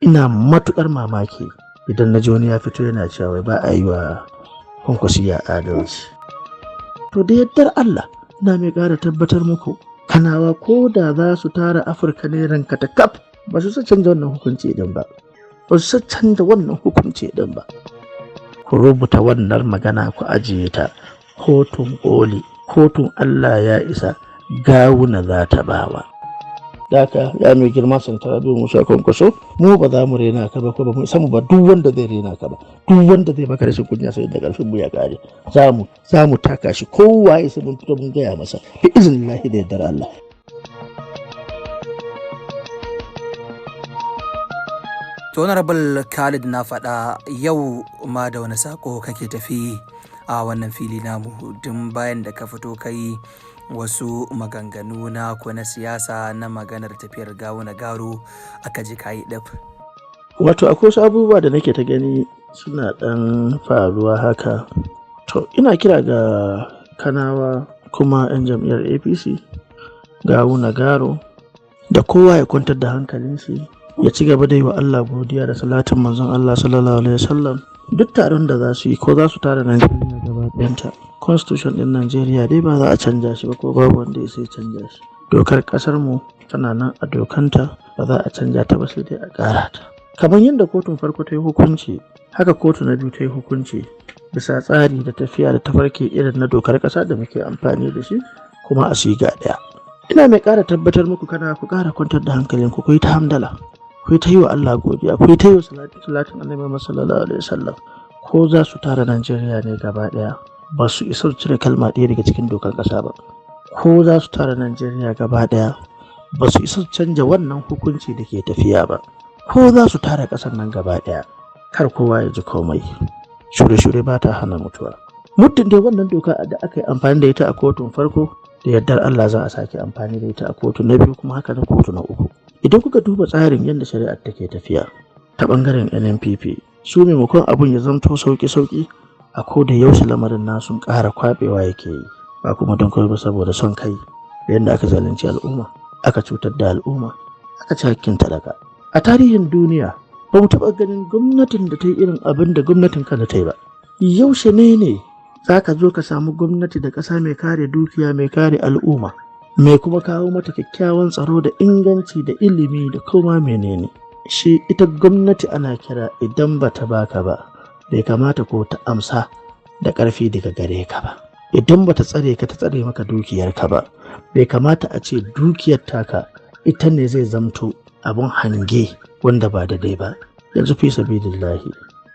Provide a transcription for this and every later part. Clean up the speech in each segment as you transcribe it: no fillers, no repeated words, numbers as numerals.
ina matuƙar mamaki idan na ji wani ya fito yana cewa ba a yi wa Kwankwasiya adalci. To da yardar Allah ina mai ƙara tabbatar muku Kanawa ko da za su tara Afirka ne ranka ta kaf ba su canza wannan hukunci din ba. Ba su canza wannan hukunci din ba. Ku rubuta wannan magana ku ajiye ta. Kotun koli, kotun Allah ya isa, gawuna za ta bawa. Daka ya mai girma Sanata Rabi'u Musa Kwankwaso, mu ba za mu rena ka ba, ko ba mu san ba duk wanda zai rena ka ba, duk wanda zai maka rashin kunya sai da karfin mu ya kare. Za mu taka shi kowa ya sai mun fito mun gaya masa bi iznillahi da yardar Allah. To Honorable Khalid na faɗa yau ma da wani sako kake tafi a wannan fili namu tun bayan da ka fito kai wasu maganganu na ko na siyasa na maganar tafiyar gawuna garo aka ji kayi ɗaf. Wato akwai wasu abubuwa da nake ta gani suna ɗan faruwa haka. To ina kira ga Kanawa kuma 'yan jam'iyyar APC, gawuna garo, da kowa ya kwantar da hankalin shi ya ci gaba da yi wa Allah godiya da salatin manzon Allah sallallahu alaihi wasallam. Duk taron da za su yi ko za su tara Najeriya gaba ɗayanta, constitution ɗin Najeriya dai ba za a canja shi ba, ko babu wanda ya sai canja shi. Dokar ƙasar mu tana nan a dokanta, ba za a canja ta ba sai dai a ƙara ta. Kamar yadda kotun farko ta yi hukunci, haka kotu na biyu ta yi hukunci bisa tsari da tafiya da tafarki irin na dokar ƙasa da muke amfani da shi, kuma a siga ɗaya. Ina mai ƙara tabbatar muku kana ku ƙara kwantar da hankalinku, ku yi ta hamdala, ku yi ta yi wa Allah godiya, ku yi ta yi wa salatin Annabi Muhammad sallallahu alaihi wasallam. Ko za su tara Najeriya ne gaba ɗaya, ba su isa su cire kalma ɗaya daga cikin dokar ƙasa ba. Ko za su tara Najeriya gaba ɗaya, ba su isa su canja wannan hukunci da ke tafiya ba. Ko za su tara ƙasar nan gaba ɗaya, kar kowa ya ji komai. Shure-shure ba ta hana mutuwa. Muddin dai wannan doka da aka yi amfani da ita a kotun farko, da yardar Allah za a sake amfani da ita a kotu na biyu, kuma haka na kotu na uku. Idan kuka duba tsarin yadda shari'ar take tafiya ta ɓangaren NNPP, su maimakon abun ya zanto sauƙi-sauƙi, a ko da yaushe lamarin nasu ƙara kwaɓewa yake yi, ba kuma don kawai ba saboda son kai da yadda aka zalunci al'umma, aka cutar da al'umma, aka ci hakkin talaka. A tarihin duniya ba mu taɓa ganin gwamnatin da ta yi irin abin da gwamnatin Kano ta yi ba. Yaushe ne za ka zo ka samu gwamnati da ƙasa mai kare dukiya, mai kare al'umma, mai kuma kawo mata kyakkyawan tsaro da inganci da ilimi da koma menene. Shi ita gwamnati ana kira idan ba ta baka ba, bai kamata ko ta amsa da ƙarfi daga gare ka ba. Idan ba ta tsare ka, ta tsare maka dukiyar ka ba, bai kamata a ce dukiyar taka ita ne zai zamto abun hange wanda ba daidai ba. Yanzu fi sabilillahi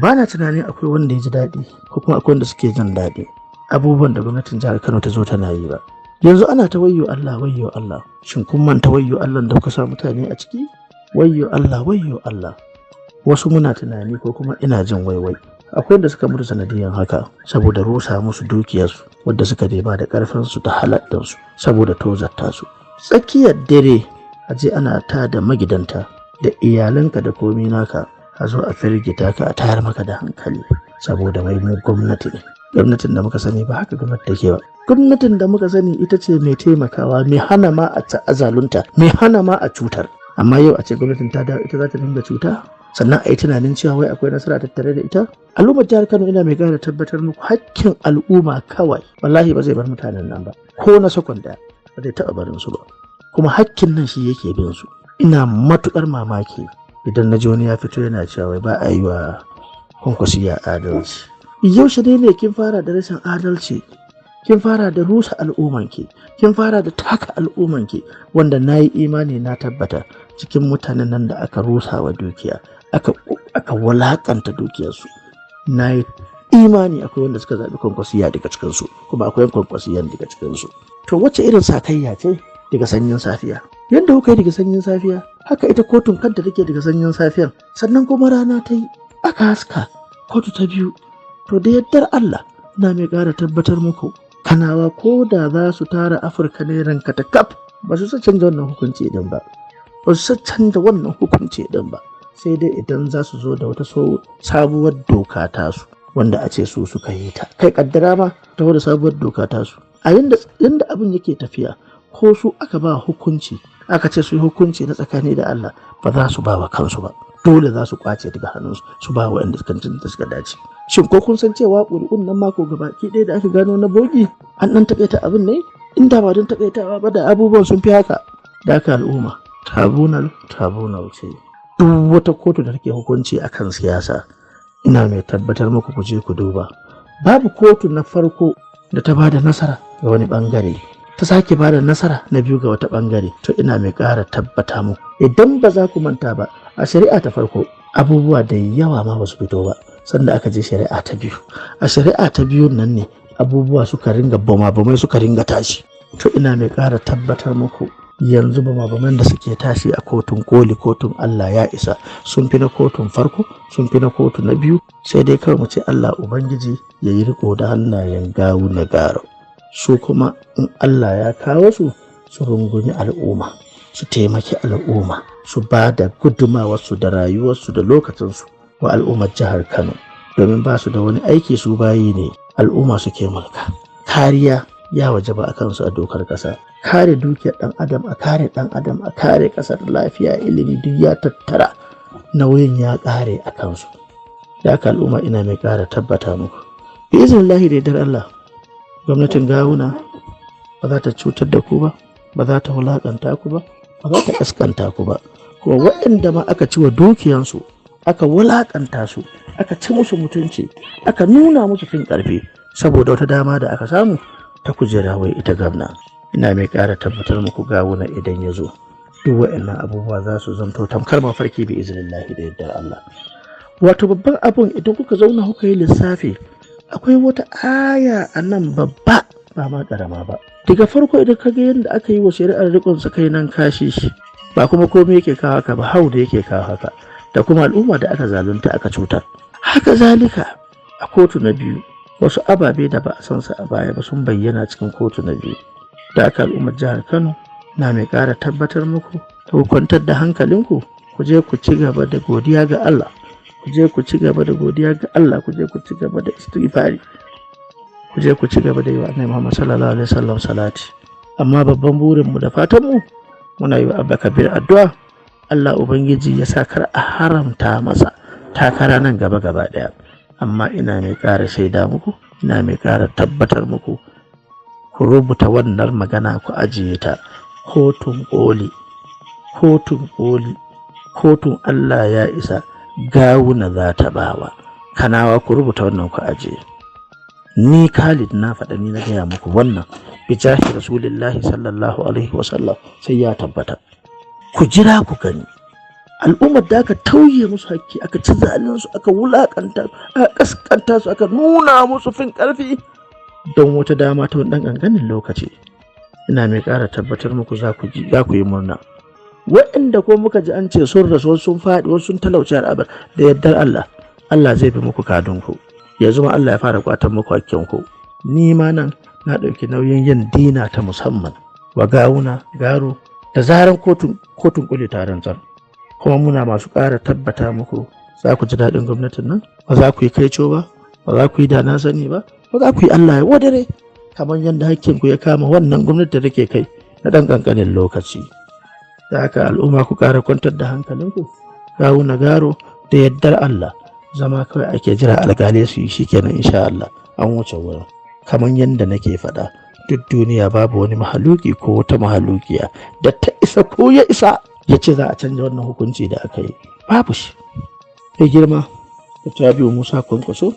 ba na tunanin akwai wanda ya ji daɗi ko kuma akwai wanda suke jin daɗi abubuwan da gwamnatin jihar Kano ta zo tana yi ba. Yanzu ana ta wayyo Allah, wayyo Allah. Shin kun manta wayyo Allah da kuka sa mutane a ciki? Wayyo Allah, wayyo Allah. Wasu muna tunani ko kuma ina jin waiwai, akwai wanda suka mutu sanadiyan haka saboda rusa musu dukiyarsu wadda suka deba da ƙarfinsu ta halattansu saboda tozarta su. Tsakiyar dare a je ana ta da magidanta da iyalanka da komi naka, a zo a firgita ka, a tayar maka da hankali saboda wai mu gwamnati ne. Gwamnatin da muka sani ba haka gwamnati take ba. Gwamnatin da muka sani ita ce mai taimakawa, mai hana ma a zalunta, mai hana ma a cutar. Amma yau a ce gwamnatin ta da ita za ta dinga cuta, sannan a yi tunanin cewa wai akwai nasara tattare da ita. Al'ummar jihar Kano ina mai gane tabbatar muku hakkin al'umma kawai wallahi ba zai bar mutanen nan ba, ko na sakon ɗaya ba zai taɓa barin su ba, kuma hakkin nan shi yake bin su. Ina matuƙar mamaki idan na ji wani ya fito yana cewa ba a yi wa Kwankwasiya adalci. Yaushe ne kin fara da rashin adalci, kin fara da rusa al'ummanki, kin fara da taka al'ummanki, wanda na yi imani na tabbata cikin mutanen nan da aka rusa wa dukiya, aka walakanta dukiyarsu, na yi imani akwai wanda suka zaɓi Kwankwasiya daga cikinsu, kuma akwai Kwankwasiyan daga cikinsu. To wacce irin sakayya ce daga sanyin safiya? Yadda kuka yi daga sanyin safiya, haka ita kotun kanta take daga sanyin safiyan, sannan kuma rana ta yi aka haska kotu ta biyu. To da yardar Allah na mai ƙara tabbatar muku Kanawa ko da za su tara Afirka ne ranka ta kaf, ba su canza wannan hukunci din ba, ba su canza wannan hukunci din ba, sai dai idan za su zo da wata sabuwar doka tasu wanda a ce su suka yi ta. Kai kaddara ma ta da sabuwar doka tasu. A yanda abin yake tafiya, ko su aka ba hukunci aka ce su yi hukunci na tsakani da Allah ba za su ba wa kansu ba, dole za su kwace daga hannunsu su ba wa inda suka dace. Shin ko kun san cewa ƙuri'un nan mako gabaki ɗaya da aka gano na bogi an ɗan taƙaita abin ne? Inda ba don taƙaitawa ba da abubuwan sun fi haka. Da haka al'umma tribunal ce. Duk wata kotu da take hukunci akan siyasa, ina mai tabbatar muku ku je ku duba. Babu kotu na farko da ta ba da nasara ga wani ɓangare, ta sake ba da nasara na biyu ga wata ɓangare. To ina mai ƙara tabbata muku, idan ba za ku manta ba, a shari'a ta farko abubuwa da yawa ma ba su fito ba sanda aka je shari'a ta biyu. A shari'a ta biyun nan ne abubuwa suka ringa bama-bamai suka ringa tashi. To ina mai ƙara tabbatar muku, yanzu bama-baman da suke tashi a kotun koli, kotun Allah ya isa, sun fi na kotun farko, sun fi na kotu na biyu. Sai dai kawai mu ce Allah Ubangiji ya yi riko da hannayen gawu na garo. Su kuma in Allah ya kawo su rungumi al'umma, su taimaki al'umma, su ba da gudunmawarsu da rayuwarsu da lokacinsu wa al'ummar jihar Kano, domin ba su da wani aiki, su bayi ne, al'umma suke mulka. Kariya ya wajaba a kansu a dokar ƙasa, kare dukiyar ɗan adam, a kare ɗan adam, a kare ƙasar, lafiya, ilimi duk ya tattara, nauyin ya ƙare a kansu. Da haka al'umma ina mai ƙara tabbata muku, bi iznillahi da yardar Allah, gwamnatin gawuna ba za ta cutar da ku ba, ba za ta wulaƙanta ku ba, ba za ta ƙasƙanta ku ba. Kuma waɗanda ma aka ci wa dukiyansu, aka wulaƙanta su, aka ci musu mutunci, aka nuna musu fin ƙarfi saboda wata dama da aka samu ta kujera wai ita gwamna, ina mai ƙara tabbatar muku gawuna idan ya zo, duk waɗannan abubuwa za su zanto tamkar mafarki bi iznillahi da yardar Allah. Wato babban abun idan kuka zauna kuka yi lissafi, akwai wata aya a nan babba ba ma ƙarama ba. Daga farko idan ka ga yadda aka yi wa shari'ar riƙon kai nan kashi shi, ba kuma komai yake kawo haka ba, hau da yake kawo haka, da kuma al'umma da aka zalunta aka cutar. Haka zalika a kotu na biyu, wasu ababe da ba a san su a baya ba sun bayyana cikin kotu na biyu. Da aka al'ummar jihar Kano na mai ƙara tabbatar muku, ku kwantar da hankalinku, ku je ku ci gaba da godiya ga Allah, ku je ku ci gaba da godiya ga Allah, ku je ku ci gaba da istighfari, ku je ku ci gaba da yi wa Annabi Muhammad sallallahu alaihi wasallam salati. Amma babban burinmu da fatanmu, muna yi wa Abba Kabir addu'a, Allah Ubangiji ya sa kar a haramta masa takara nan gaba ɗaya. Amma ina mai ƙara shaida muku, ina mai ƙara tabbatar muku, ku rubuta wannan magana ku ajiye ta. Kotun koli, kotun Allah ya isa, gawuna za ta bawa. Kanawa ku rubuta wannan ku ajiye. Ni Khalid na faɗa, ni na gaya muku wannan bi jahi Rasulillahi sallallahu alaihi wasallam, sai ya tabbata. Ku jira ku gani, al'ummar da aka tauye musu hakki, aka ci zalinsu, aka wulakanta, aka kaskanta su, aka nuna musu fin ƙarfi don wata dama ta wani ɗan ƙanƙanin lokaci, ina mai ƙara tabbatar muku za ku yi murna. Waɗanda ko muka ji an ce sun rasu, wasu sun faɗi, wasu sun talauci al'abar, da yardar Allah zai bi muku kadunku. Yanzu ma Allah ya fara kwatan muku hakkinku. Ni ma nan na ɗauki nauyin yin dina ta musamman wa gawuna garo da zaran kotun kuli ta rantsar. Kuma muna masu ƙara tabbata muku, za ku ji daɗin gwamnatin nan, ba za ku yi kaico ba, ba za ku yi da na sani ba, ba za ku yi Allah ya wadare kamar yadda hakkinku ya kama wannan gwamnati da take kai na ɗan ƙanƙanin lokaci. Da haka al'umma ku ƙara kwantar da hankalinku, gawuna garo da yardar Allah, zama kawai ake jira alƙalai su yi, shikenan insha Allah an wuce wurin. Kamar yadda nake faɗa, duk duniya babu wani mahaluki ko wata mahalukiya da ta isa ko ya isa ya ce za a canja wannan hukunci da aka yi, babu shi. Mai girma Dr. Rabi'u Musa Kwankwaso,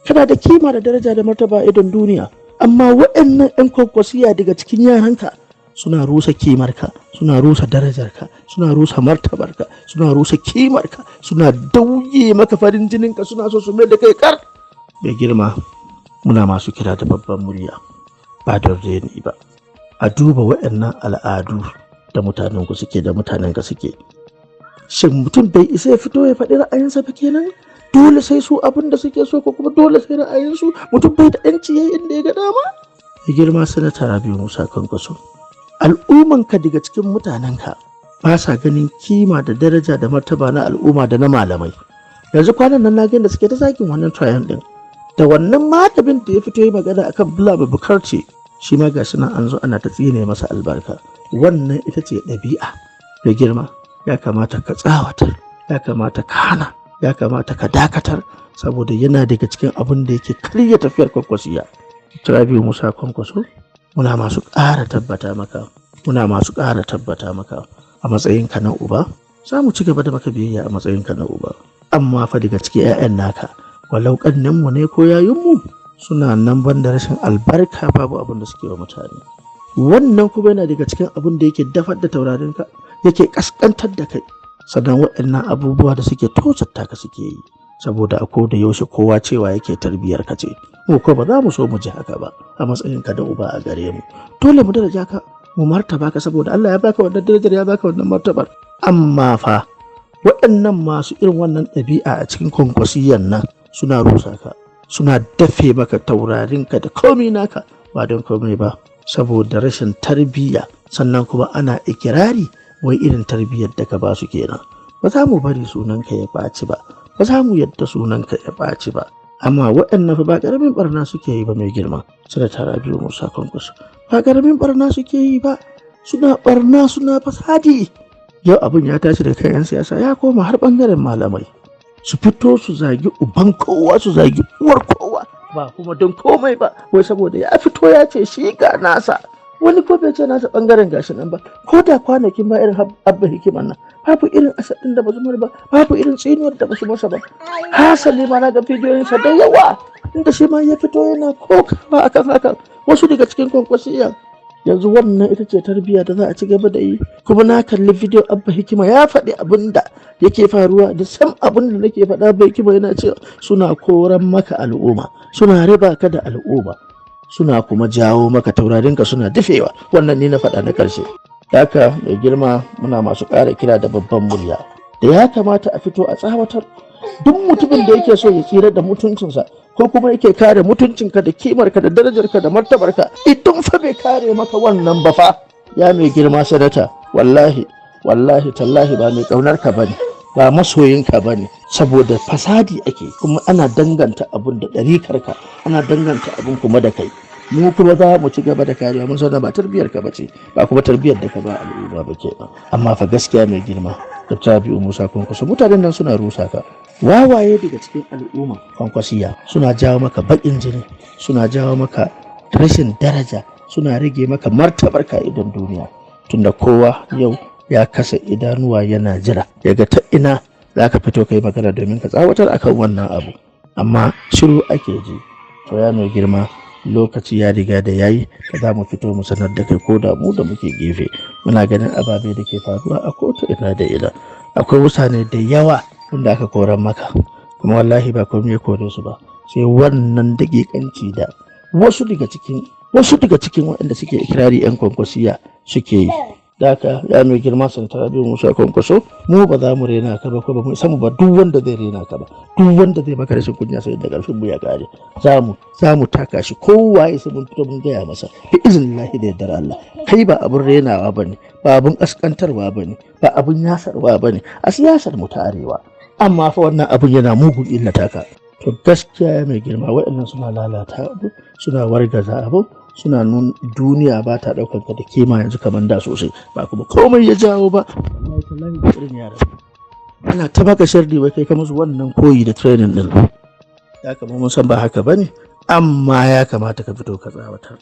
kana da kima da daraja da martaba a idon duniya, amma waɗannan 'yan kwankwasiya daga cikin yaranka suna rusa kimarka, suna rusa darajarka, suna rusa martabarka, suna rusa kimarka, suna dauye maka farin jininka, suna so su mai da kai kar. Mai girma, muna masu kira da babban murya, ba don reni ba, a duba waɗannan al'adu da mutanenku suke da mutanenka suke. Shin mutum bai isa ya fito ya faɗi ra'ayinsa ba kenan? Dole sai su abin da suke so, ko kuma dole sai ra'ayinsu? Mutum bai da ƴanci yayin inda ya ga dama? Mai girma Sanata Rabi'u Musa Kwankwaso, al'ummanka daga cikin mutanenka ba sa ganin kima da daraja da martaba na al'umma da na malamai. Yanzu kwanan nan na ga da suke ta zagin wannan trial din, da wannan malamin da ya fito yi magana akan Bula Bukarti, shi ma gashi nan an zo ana ta tsine masa albarka. wannan ita ce ɗabi'a da girma. Ya kamata ka tsawatar, ya kamata ka hana, ya kamata ka dakatar, saboda yana daga cikin abin da yake karya tafiyar Kwankwasiya. Rabi'u Musa Kwankwaso, muna masu ƙara tabbata maka a matsayinka na uba, za mu ci gaba da maka biyayya a matsayinka na uba. Amma fa daga cikin 'ya'yan naka, walau ƙannenmu ne ko yayinmu, suna nan banda rashin albarka, babu abin da suke wa mutane. Wannan kuma yana daga cikin abin da yake dafar da taurarinka, yake kaskantar da kai. Sannan waɗannan abubuwa da suke tozarta ka suke yi, saboda a koda yaushe kowa cewa yake tarbiyar ka ce. Mu ko ba za mu so mu ji haka ba a matsayinka da uba a gare mu. Dole mu daraja ka, mu martaba ka, saboda Allah ya baka wannan darajar, ya baka wannan martabar. Amma fa waɗannan masu irin wannan ɗabi'a a cikin Kwankwasiyan nan suna rusa ka, suna dafe maka taurarinka da komai naka, ba don komai ba saboda rashin tarbiyya. Sannan kuma ana ikirari wai irin tarbiyyar da ka ba su kenan. Ba za mu bari sunanka ya ɓaci ba, ba za mu yadda sunanka ya ɓaci ba. Amma waɗannan fa ba ƙaramin ɓarna suke yi ba mai girma. Sanata Rabi'u Musa Kwankwaso ba ƙaramin ɓarna suke yi ba, suna ɓarna, suna fasadi. Yau abin ya tashi da kan 'yan siyasa, ya koma har ɓangaren malamai. Su fito su zagi uban kowa, su zagi uwar kowa, ba kuma don komai ba, wai saboda ya fito ya ce shi ga nasa. Wani ko bai ce nasa ɓangaren gashi nan ba, ko da kwanakin ba irin Abba Hikiman nan, babu irin asadin da ba su mar ba, babu irin tsinuwar da ba su masa ba. Hasali ma na ga bidiyoyinsa da yawa inda shi ma ya fito yana kokawa akan hakan. Wasu daga cikin Kwankwasiya, yanzu wannan ita ce tarbiyya da za a ci gaba da yi. Kuma na kalli bidiyon Abba Hikima ya faɗi abin da yake faruwa, da sam abin da nake faɗa. Abba Hikima yana cewa suna koran maka al'umma, suna riba ka da al'umma, suna kuma jawo maka taurarinka suna dafewa. Wannan ne na faɗa na ƙarshe. Haka mai girma, muna masu ƙara kira da babban murya da ya kamata a fito a tsawatar. Duk mutumin da yake so ya tsira da mutuncinsa, ko kuma yake kare mutuncinka da kimarka da darajarka da martabarka, idan fa bai kare maka wannan ba fa, ya mai girma sanata, wallahi tallahi ba mai ƙaunarka ba ne, ba masoyinka ba ne. Saboda fasadi ake, kuma ana danganta abun da ɗarikarka, ana danganta abun kuma da kai. Mu kuma za mu ci gaba da kariya, mun sanar ba tarbiyar ka bace, ba kuma tarbiyar da ka ba al'umma ba kenan. Amma fa gaskiya mai girma, Dr. Rabi'u Musa Kwankwaso, mutanen nan suna rusa ka. Wawaye daga cikin al'umma Kwankwasiya suna jawo maka baƙin jini, suna jawo maka rashin daraja, suna rage maka martabar ka idan duniya. Tunda kowa yau ya kasa idanuwa yana jira yaga ta ina za ka fito kai magana domin ka tsawatar akan wannan abu, amma shiru ake ji. To ya mai girma, lokaci ya riga da yayi da za mu fito mu sanar da kai, ko da mu da muke gefe muna ganin ababe da ke faruwa a kotu ina da ina. Akwai mutane da yawa wanda aka koran maka, kuma wallahi ba komai ya kore su ba, sai wannan daƙiƙanci da wasu daga cikin waɗanda suke ikirari 'yan Kwankwasiya suke yi. Da haka ya mai girma Sanata Rabi'u Musa Kwankwaso, mu ba za mu rena ka ba, ko ba mu samu ba duk wanda zai rena ka ba, duk wanda zai maka rashin kunya sai da ƙarfin mu ya kare. Za mu taka shi, kowa ya sai mun fito mun gaya masa bi iznillahi da yardar Allah. Kai ba abin renawa bane, ba abin kaskantarwa bane, ba abin yasarwa bane a siyasar mu ta arewa. Amma fa wannan abin yana mugun illata ka. To gaskiya mai girma, waɗannan suna lalata abu, suna wargaza abu, suna nun duniya ba ta ɗaukar ka da kima yanzu kamar da sosai, ba kuma komai ya jawo ba. Wallahi irin yara ana ta baka sharri wai kai ka musu wannan koyi da training din. Ya kamata mun san ba haka bane, amma ya kamata ka fito ka tsawatar.